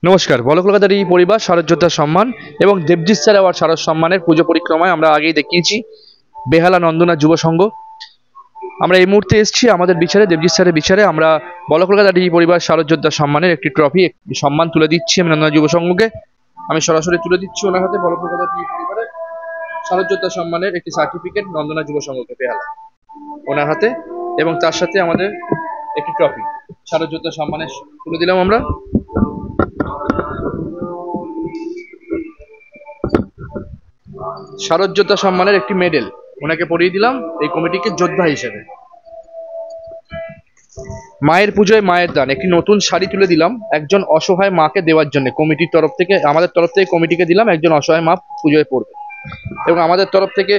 নমস্কার। বল কলকাতার এই পরিবার শারদযোদ্ধা সম্মান এবং দেবজিৎ স্যার অ্যাওয়ার্ড শারদ সম্মানের পুজো পরিক্রমায় আমরা আগেই দেখিয়েছি বেহালা নন্দনা যুব সংঘ। আমরা এই মুহূর্তে এসেছি আমাদের বিচারে, দেবজিৎ স্যারের বিচারে। আমরা বল কলকাতার এই পরিবার শারদযোদ্ধা সম্মানের একটি ট্রফি, একটি সম্মান তুলে দিচ্ছি আমি নন্দনা যুব সংঘকে। আমি সরাসরি তুলে দিচ্ছি ওনার হাতে বল কলকাতার এই পরিবারের শারদযোদ্ধা সম্মানের একটি সার্টিফিকেট নন্দনা যুব সংঘকে বেহালা ওনার হাতে, এবং তার সাথে আমাদের একটি ট্রফি শারদযোদ্ধা সম্মানের তুলে দিলাম আমরা। শারদযোদ্ধা সম্মানের একটি মেডেল ওনাকে পরিয়ে দিলাম এই কমিটিকে যোদ্ধা হিসেবে। মায়ের পুজোয় মায়ের দান, একটি নতুন শাড়ি তুলে দিলাম একজন অসহায় মাকে দেওয়ার জন্য। কমিটির তরফ থেকে, আমাদের তরফ থেকে কমিটিকে দিলাম, একজন অসহায় মা পুজোয় পড়বে। এবং আমাদের তরফ থেকে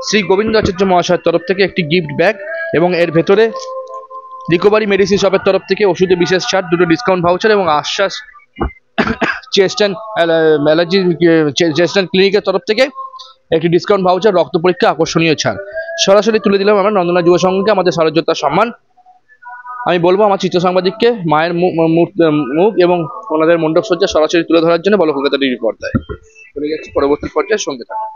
শ্রী গোবিন্দ আচার্য মহাশয়ের তরফ থেকে একটি গিফট ব্যাগ, এবং এর ভেতরে রিকভারি মেডিসিন শপের তরফ থেকে ওষুধে বিশেষ ছাড়, দুটো ডিসকাউন্ট ভাউচার, এবং আশ্বাস chest and allergy chest and ক্লিনিকের তরফ থেকে একটি ডিসকাউন্ট ভাউচার, রক্ত পরীক্ষা, আকর্ষণীয় ছাড়। সরাসরি তুলে দিলাম আমরা নন্দনা যুব সংঘকে আমাদের শারদযোদ্ধা সম্মান। আমি বলবো আমার চিত্র সাংবাদিককে মায়ের মুখ এবং ওনাদের মণ্ডপ সজ্জা সরাসরি তুলে ধরার জন্য বলো কলকাতা টিভি পর্দায়। চলে যাচ্ছি পরবর্তী পর্যায়ের সঙ্গে থাকুন।